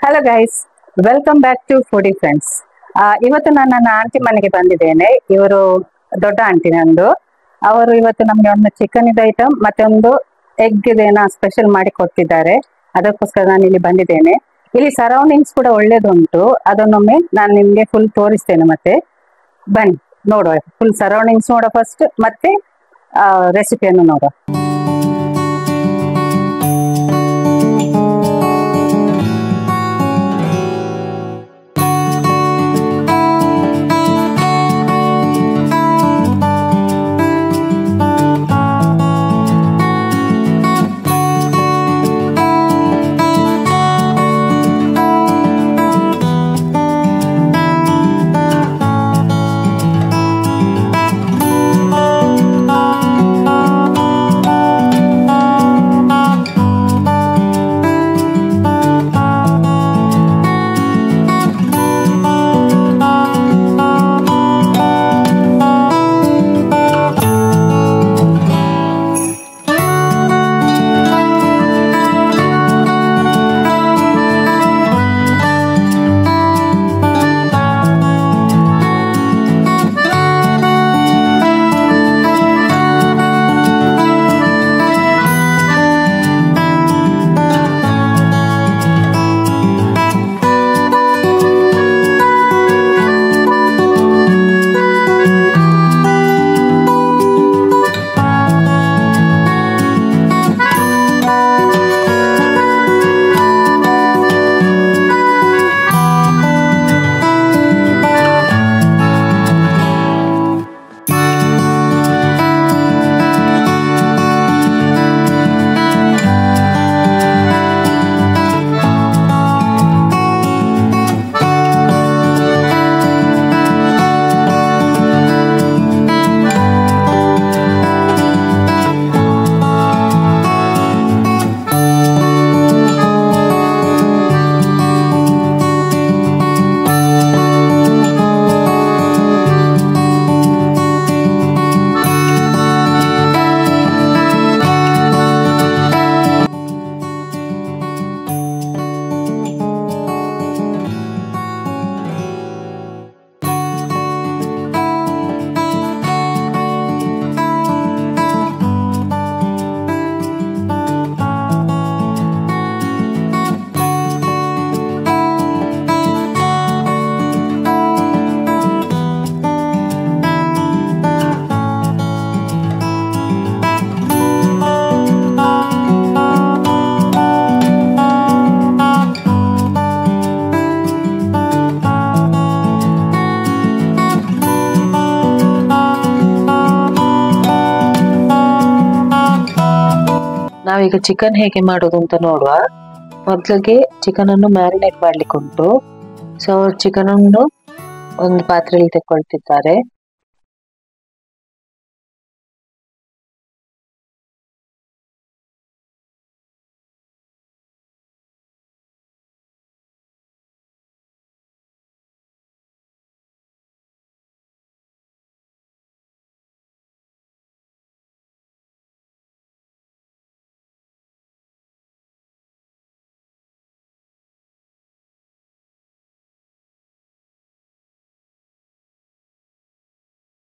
Hello guys, welcome back to foodie friends. ಇವತ್ತು ನಾನು ನನ್ನ ಆಂಟಿ ಮನೆಗೆ ಬಂದಿದ್ದೇನೆ. ಇವರು ದೊಡ್ಡ ಆಂಟಿ ನಂದು. ಅವರು ಇವತ್ತು ನಮಗೆ ಒಂದು ಚಿಕನ್ ಐಟಮ್ ಮತ್ತೆ ಒಂದು ಎಗ್ ಇದೇನ ಸ್ಪೆಷಲ್ ಮಾಡಿ ಕೊಡ್ತಿದ್ದಾರೆ. ಅದಕ್ಕೋಸ್ಕರ ನಾನು ಇಲ್ಲಿ ಬಂದಿದ್ದೇನೆ. ಇಲ್ಲಿ ಸರೌಂಡಿಂಗ್ಸ್ ಕೂಡ ಒಳ್ಳೇದುಂಟು. ಅದನ್ನೊಮ್ಮೆ ನಾನು ನಿಮ್ಗೆ ಫುಲ್ ತೋರಿಸ್ತೇನೆ. ಮತ್ತೆ ಬನ್ನಿ ನೋಡುವ, ಫುಲ್ ಸರೌಂಡಿಂಗ್ಸ್ ನೋಡುವ ಫಸ್ಟ್, ಮತ್ತೆ ರೆಸಿಪಿಯನ್ನು ನೋಡುವ. ನಾವೀಗ ಚಿಕನ್ ಹೇಗೆ ಮಾಡೋದು ಅಂತ ನೋಡುವ. ಮೊದಲಿಗೆ ಚಿಕನ್ ಅನ್ನು ಮ್ಯಾರಿನೇಟ್ ಮಾಡ್ಲಿಕ್ಕೆ ಉಂಟು. ಸೊ ಚಿಕನ್ ಅನ್ನು ಒಂದು ಪಾತ್ರೆಯಲ್ಲಿ ತೆಕ್ಕೊಳ್ತಿದ್ದಾರೆ.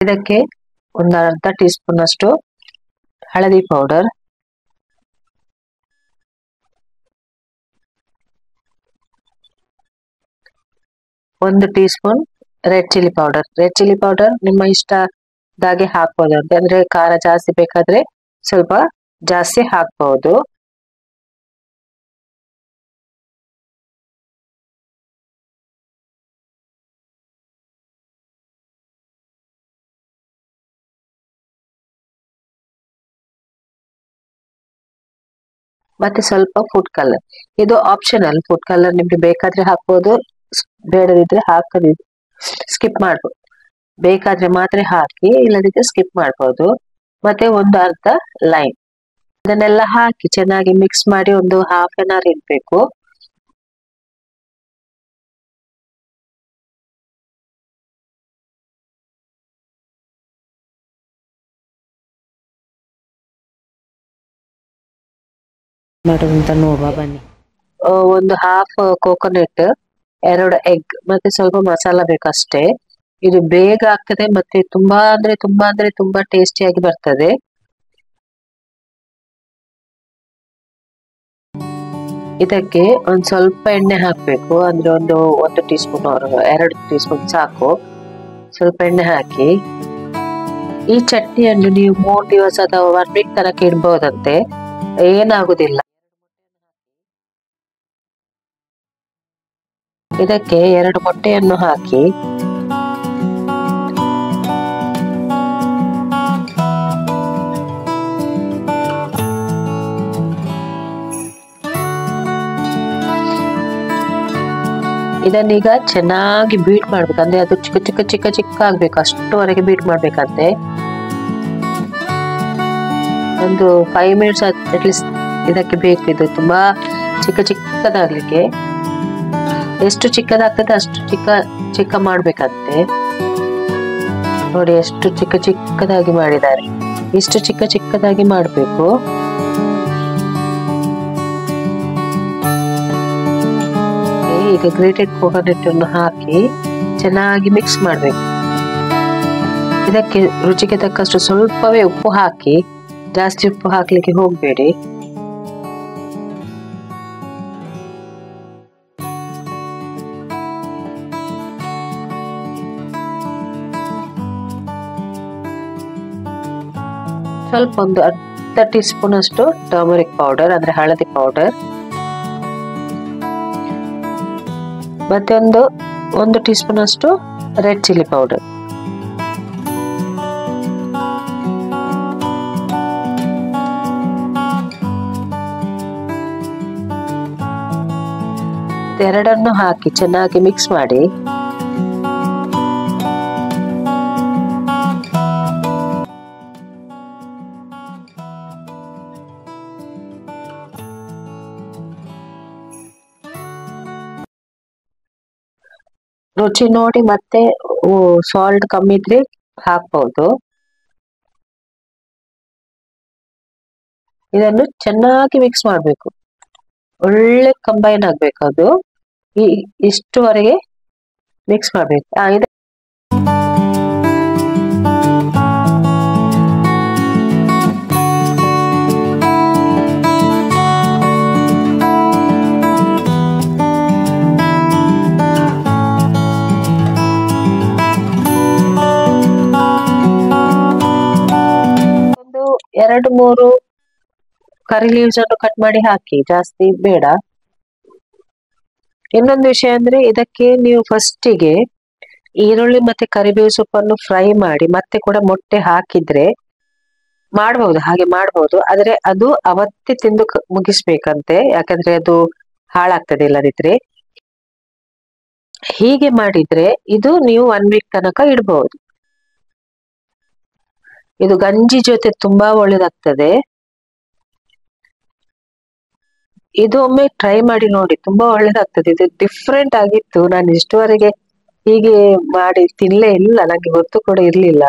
ಇದಕ್ಕೆ ಒಂದು ಅರ್ಧ ಟೀ ಸ್ಪೂನ್ ಅಷ್ಟು ಹಳದಿ ಪೌಡರ್, ಒಂದು tea spoon red chilli powder. Red chilli powder ನಿಮ್ಮ ಇಷ್ಟದಾಗೆ ಹಾಕ್ಬೋದು. ಅಂದ್ರೆ ಖಾರ ಜಾಸ್ತಿ ಬೇಕಾದ್ರೆ ಸ್ವಲ್ಪ ಜಾಸ್ತಿ ಹಾಕ್ಬಹುದು. ಮತ್ತೆ ಸ್ವಲ್ಪ ಫುಡ್ ಕಲರ್, ಇದು ಆಪ್ಷನಲ್. ಫುಡ್ ಕಲರ್ ನಿಮ್ಗೆ ಬೇಕಾದ್ರೆ ಹಾಕ್ಬೋದು, ಬೇಡದಿದ್ರೆ ಹಾಕದಿದ್ರೆ ಸ್ಕಿಪ್ ಮಾಡ್ಬೋದು. ಬೇಕಾದ್ರೆ ಮಾತ್ರ ಹಾಕಿ, ಇಲ್ಲದಿದ್ರೆ ಸ್ಕಿಪ್ ಮಾಡ್ಬೋದು. ಮತ್ತೆ ಒಂದು ಅರ್ಧ ಲೈಮ್, ಇದನ್ನೆಲ್ಲ ಹಾಕಿ ಚೆನ್ನಾಗಿ ಮಿಕ್ಸ್ ಮಾಡಿ ಒಂದು ಹಾಫ್ ಅನ್ ಅವರ್ ಇಡ್ಬೇಕು. ಮಾಡೋದಂತ ನೋಡುವ ಬನ್ನಿ. ಒಂದು ಹಾಫ್ ಕೋಕೋನಟ್, 2 ಎಗ್ ಮತ್ತೆ ಸ್ವಲ್ಪ ಮಸಾಲ ಬೇಕಷ್ಟೇ. ಇದು ಬೇಗ ಆಗ್ತದೆ ಮತ್ತೆ ತುಂಬಾ ಟೇಸ್ಟಿಯಾಗಿ ಬರ್ತದೆ. ಇದಕ್ಕೆ ಒಂದ್ ಸ್ವಲ್ಪ ಎಣ್ಣೆ ಹಾಕ್ಬೇಕು, ಅಂದ್ರೆ ಒಂದು ಟೀ ಸ್ಪೂನ್ 2 ಟೀ ಸ್ಪೂನ್ ಸಾಕು. ಸ್ವಲ್ಪ ಎಣ್ಣೆ ಹಾಕಿ ಈ ಚಟ್ನಿಯನ್ನು ನೀವು 3 ದಿವಸ ಅಥವಾ 1 ವೀಕ್ ತನಕ ಇಡ್ಬೋದಂತೆ, ಏನಾಗುದಿಲ್ಲ. ಇದಕ್ಕೆ 2 ಮೊಟ್ಟೆಯನ್ನು ಹಾಕಿ ಇದನ್ನೀಗ ಚೆನ್ನಾಗಿ ಬೀಟ್ ಮಾಡ್ಬೇಕು. ಅಂದ್ರೆ ಅದು ಚಿಕ್ಕ ಆಗ್ಬೇಕು, ಅಷ್ಟುವರೆಗೆ ಬೀಟ್ ಮಾಡ್ಬೇಕಂತೆ. ಒಂದು 5 ಮಿನಿಟ್ಸ್ ಅಟ್ಲೀಸ್ಟ್ ಇದಕ್ಕೆ ಬೇಕು. ಇದು ತುಂಬಾ ಚಿಕ್ಕದಾಗ್ಲಿಕ್ಕೆ, ಎಷ್ಟು ಚಿಕ್ಕದಾಗ್ತದೆ ಅಷ್ಟು ಚಿಕ್ಕ ಮಾಡ್ಬೇಕಂತೆ. ನೋಡಿ ಎಷ್ಟು ಚಿಕ್ಕದಾಗಿ ಮಾಡಿದ್ದಾರೆ. ಇಷ್ಟು ಚಿಕ್ಕದಾಗಿ ಮಾಡ್ಬೇಕು. ಈಗ ಗ್ರೇಟೆಡ್ ಕೋಕೋನಟ್ ಅನ್ನು ಹಾಕಿ ಚೆನ್ನಾಗಿ ಮಿಕ್ಸ್ ಮಾಡ್ಬೇಕು. ಇದಕ್ಕೆ ರುಚಿಗೆ ತಕ್ಕಷ್ಟು ಸ್ವಲ್ಪವೇ ಉಪ್ಪು ಹಾಕಿ, ಜಾಸ್ತಿ ಉಪ್ಪು ಹಾಕ್ಲಿಕ್ಕೆ ಹೋಗ್ಬೇಡಿ. ಸ್ವಲ್ಪ ಒಂದು ಅರ್ಧ ಟೀ ಸ್ಪೂನ್ ಅಷ್ಟು ಟರ್ಮರಿಕ್ ಪೌಡರ್, ಅಂದ್ರೆ ಹಳದಿ ಪೌಡರ್, ಮತ್ತೆ ಒಂದು ಟೀ ಸ್ಪೂನ್ ಅಷ್ಟು ರೆಡ್ ಚಿಲ್ಲಿ ಪೌಡರ್. ಎರಡನ್ನು ಹಾಕಿ ಚೆನ್ನಾಗಿ ಮಿಕ್ಸ್ ಮಾಡಿ ರುಚಿ ನೋಡಿ ಮತ್ತೆ ಸಾಲ್ಟ್ ಕಮ್ಮಿ ಇದ್ರೆ ಹಾಕ್ಬಹುದು. ಇದನ್ನು ಚೆನ್ನಾಗಿ ಮಿಕ್ಸ್ ಮಾಡ್ಬೇಕು, ಒಳ್ಳೆ ಕಂಬೈನ್ ಆಗ್ಬೇಕು. ಅದು ಇಷ್ಟುವರೆಗೆ ಮಿಕ್ಸ್ ಮಾಡ್ಬೇಕು. ಎರಡು ಮೂರು ಕರಿ ಲೀವ್ಸ್ ಅನ್ನು ಕಟ್ ಮಾಡಿ ಹಾಕಿ, ಜಾಸ್ತಿ ಬೇಡ. ಇನ್ನೊಂದು ವಿಷಯ ಅಂದ್ರೆ, ಇದಕ್ಕೆ ನೀವು ಫಸ್ಟಿಗೆ ಈರುಳ್ಳಿ ಮತ್ತೆ ಕರಿಬೇವು ಸೊಪ್ಪನ್ನು ಫ್ರೈ ಮಾಡಿ ಮತ್ತೆ ಕೂಡ ಮೊಟ್ಟೆ ಹಾಕಿದ್ರೆ ಹಾಗೆ ಮಾಡಬಹುದು. ಆದ್ರೆ ಅದು ಅವತ್ತೇ ತಿಂದು ಮುಗಿಸ್ಬೇಕಂತೆ, ಯಾಕಂದ್ರೆ ಅದು ಹಾಳಾಗ್ತದೆ ಇಲ್ಲದಿದ್ರೆ. ಹೀಗೆ ಮಾಡಿದ್ರೆ ಇದು ನೀವು 1 ವೀಕ್ ತನಕ ಇಡಬಹುದು. ಇದು ಗಂಜಿ ಜೊತೆ ತುಂಬಾ ಒಳ್ಳೇದಾಗ್ತದೆ. ಇದು ಒಮ್ಮೆ ಟ್ರೈ ಮಾಡಿ ನೋಡಿ, ತುಂಬಾ ಒಳ್ಳೇದಾಗ್ತದೆ. ಇದು ಡಿಫ್ರೆಂಟ್ ಆಗಿತ್ತು, ನಾನು ಇಷ್ಟುವರೆಗೆ ಹೀಗೆ ಮಾಡಿ ತಿನ್ಲೇ ಇಲ್ಲ, ನಂಗೆ ಗೊತ್ತು ಕೂಡ ಇರ್ಲಿಲ್ಲ.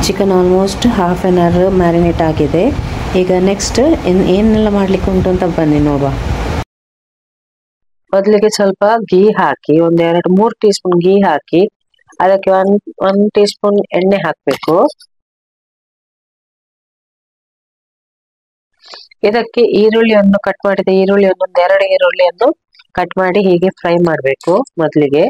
Chicken almost half an hour marinate ಆಗಿದೆ. ಈಗ ನೆಕ್ಸ್ಟ್ ಏನೆಲ್ಲ ಮಾಡ್ಲಿಕ್ಕೆ ಉಂಟು ಅಂತ ಬನ್ನಿ ನೋಡುವ. ಮೊದಲಿಗೆ ಸ್ವಲ್ಪ ಗೀ ಹಾಕಿ, 2-3 ಟೀ ಸ್ಪೂನ್ ಗೀ ಹಾಕಿ, ಅದಕ್ಕೆ 1 ಟೀ ಸ್ಪೂನ್ ಎಣ್ಣೆ ಹಾಕ್ಬೇಕು. ಇದಕ್ಕೆ ಈರುಳ್ಳಿಯನ್ನು ಕಟ್ ಮಾಡಿದ ಈರುಳ್ಳಿಯನ್ನು 2 ಈರುಳ್ಳಿಯನ್ನು ಕಟ್ ಮಾಡಿ ಹೀಗೆ ಫ್ರೈ ಮಾಡಬೇಕು. ಮೊದಲಿಗೆ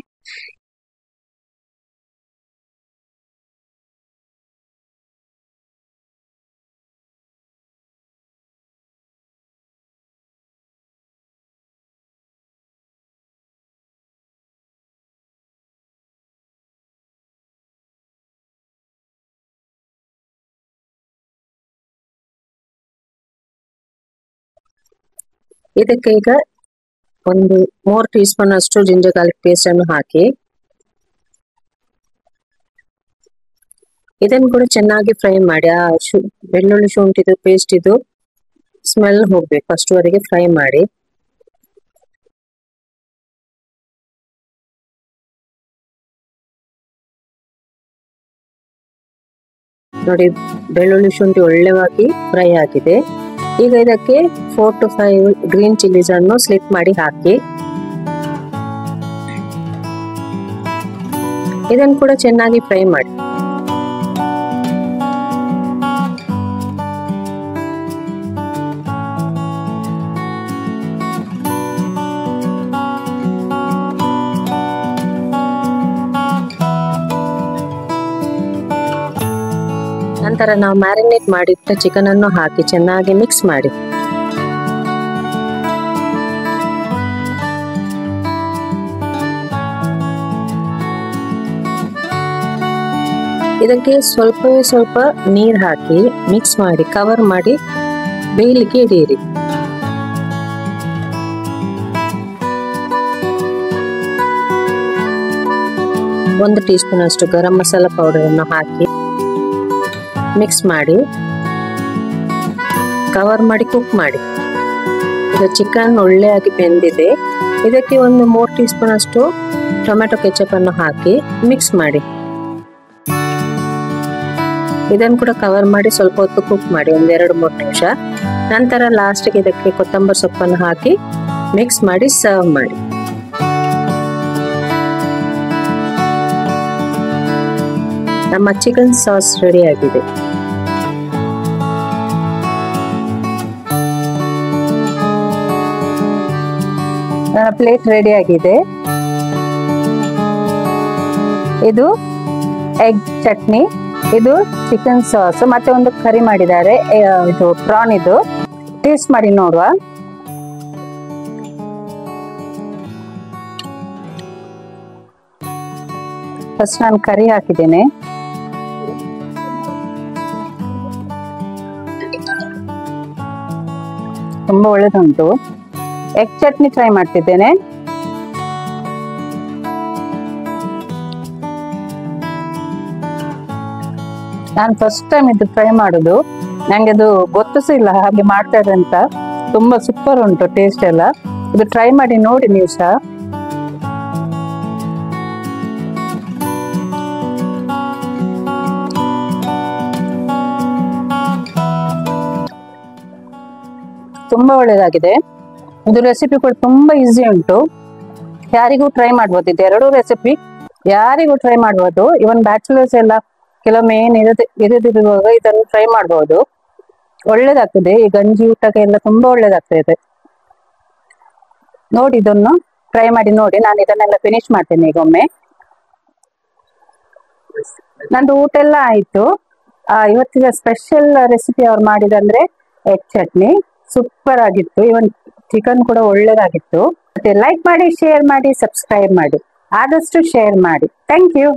ಇದಕ್ಕೆ ಈಗ 3 ಟೀ ಸ್ಪೂನ್ ಅಷ್ಟು ಜಿಂಜರ್ ಗಾರ್ಲಿಕ್ ಪೇಸ್ಟ್ ಅನ್ನು ಹಾಕಿ, ಇದನ್ನು ಕೂಡ ಚೆನ್ನಾಗಿ ಫ್ರೈ ಮಾಡಿ. ಆ ಬೆಳ್ಳುಳ್ಳಿ ಶುಂಠಿದು ಪೇಸ್ಟ್ ಇದು ಸ್ಮೆಲ್ ಹೋಗ್ಬೇಕು, ಅಷ್ಟುವರೆಗೆ ಫ್ರೈ ಮಾಡಿ. ನೋಡಿ, ಬೆಳ್ಳುಳ್ಳಿ ಶುಂಠಿ ಒಳ್ಳೆವಾಗಿ ಫ್ರೈ ಆಗಿದೆ. ಈಗ ಇದಕ್ಕೆ 4 to 5 ಗ್ರೀನ್ ಚಿಲ್ಲೀಸ್ ಅನ್ನು ಸ್ಲಿಟ್ ಮಾಡಿ ಹಾಕಿ ಇದನ್ನು ಕೂಡ ಚೆನ್ನಾಗಿ ಫ್ರೈ ಮಾಡಿ. ನಂತರ ನಾವು ಮ್ಯಾರಿನೇಟ್ ಮಾಡಿಟ್ಟ ಚಿಕನ್ ಅನ್ನು ಹಾಕಿ ಚೆನ್ನಾಗಿ ಮಿಕ್ಸ್ ಮಾಡಿ. ಇದಕ್ಕೆ ಸ್ವಲ್ಪವೇ ಸ್ವಲ್ಪ ನೀರು ಹಾಕಿ ಮಿಕ್ಸ್ ಮಾಡಿ ಕವರ್ ಮಾಡಿ ಬೇಯಲಿಕ್ಕೆ ಇಡಿಯಿರಿ. ಒಂದು ಟೀ ಸ್ಪೂನ್ ಅಷ್ಟು ಗರಂ ಮಸಾಲ ಪೌಡರ್ ಅನ್ನು ಹಾಕಿ ಮಿಕ್ಸ್ ಮಾಡಿ ಕವರ್ ಮಾಡಿ ಕುಕ್ ಮಾಡಿ. ಈಗ ಚಿಕನ್ ಒಳ್ಳೆಯಾಗಿ ಬೆಂದಿದೆ. ಇದಕ್ಕೆ ಒಂದು 3 ಟೀ ಸ್ಪೂನ್ ಅಷ್ಟು ಟೊಮೆಟೊ ಕೆಚಪ್ ಅನ್ನು ಹಾಕಿ ಮಿಕ್ಸ್ ಮಾಡಿ. ಇದನ್ನು ಕೂಡ ಕವರ್ ಮಾಡಿ ಸ್ವಲ್ಪ ಹೊತ್ತು ಕುಕ್ ಮಾಡಿ, 1-2-3 ನಿಮಿಷ. ನಂತರ ಲಾಸ್ಟ್ಗೆ ಇದಕ್ಕೆ ಕೊತ್ತಂಬರಿ ಸೊಪ್ಪನ್ನು ಹಾಕಿ ಮಿಕ್ಸ್ ಮಾಡಿ ಸರ್ವ್ ಮಾಡಿ. ನಮ್ಮ ಚಿಕನ್ ಸಾಸ್ ರೆಡಿ ಆಗಿದೆ. ಪ್ಲೇಟ್ ರೆಡಿ ಆಗಿದೆ. ಇದು ಎಗ್ ಚಟ್ನಿ, ಇದು ಚಿಕನ್ ಸಾಸ್, ಮತ್ತೆ ಒಂದು ಕರಿ ಮಾಡಿದ್ದಾರೆ, ಇದು ಪ್ರಾನ್. ಇದು ಟೇಸ್ಟ್ ಮಾಡಿ ನೋಡುವ. ಫಸ್ಟ್ ನಾನು ಕರಿ ಹಾಕಿದ್ದೇನೆ. ತುಂಬಾ ಒಳ್ಳೆದುಂಟು. ಎಗ್ ಚಟ್ನಿ ಟ್ರೈ ಮಾಡ್ತಿದ್ದೇನೆ. ನಾನು ಫಸ್ಟ್ ಟೈಮ್ ಇದು ಟ್ರೈ ಮಾಡುದು. ನಂಗೆ ಅದು ಗೊತ್ತೂ ಇಲ್ಲ ಹಾಗೆ ಮಾಡ್ತಾರೆ ಅಂತ. ತುಂಬಾ ಸೂಪರ್ ಉಂಟು ಟೇಸ್ಟ್ ಎಲ್ಲ. ಇದು ಟ್ರೈ ಮಾಡಿ ನೋಡಿ ನೀವು ಸಹ. ತುಂಬಾ ಒಳ್ಳೇದಾಗಿದೆ. ಇದು ರೆಸಿಪಿ ಕೂಡ ತುಂಬಾ ಈಸಿ ಉಂಟು. ಯಾರಿಗೂ ಟ್ರೈ ಮಾಡ್ಬೋದು. ಇದು 2 ರೆಸಿಪಿ ಯಾರಿಗೂ ಟ್ರೈ ಮಾಡ್ಬೋದು. ಇವನ್ ಬ್ಯಾಚುಲರ್ಸ್ ಎಲ್ಲ ಕೆಲವೊಮ್ಮೆ ಇರದಿರುವಾಗ ಇದನ್ನು ಟ್ರೈ ಮಾಡ್ಬೋದು. ಒಳ್ಳೇದಾಗ್ತದೆ. ಈ ಗಂಜಿ ಊಟಕ್ಕೆ ಎಲ್ಲ ತುಂಬಾ ಒಳ್ಳೇದಾಗ್ತದೆ. ನೋಡಿ ಇದನ್ನು ಟ್ರೈ ಮಾಡಿ ನೋಡಿ. ನಾನು ಇದನ್ನೆಲ್ಲ ಫಿನಿಶ್ ಮಾಡ್ತೇನೆ ಈಗ ಒಮ್ಮೆ. ನಂದು ಊಟ ಎಲ್ಲ ಆಯ್ತು. ಇವತ್ತಿನ ಸ್ಪೆಷಲ್ ರೆಸಿಪಿ ಅವ್ರು ಮಾಡಿದಂದ್ರೆ ಎಗ್ ಚಟ್ನಿ. ಸೂಪರ್ ಆಗಿತ್ತು. ಇವನ್ ಚಿಕನ್ ಕೂಡ ಒಳ್ಳೇದಾಗಿತ್ತು. ಮತ್ತೆ ಲೈಕ್ ಮಾಡಿ, ಶೇರ್ ಮಾಡಿ, ಸಬ್ಸ್ಕ್ರೈಬ್ ಮಾಡಿ, ಆದಷ್ಟು ಶೇರ್ ಮಾಡಿ. Thank you.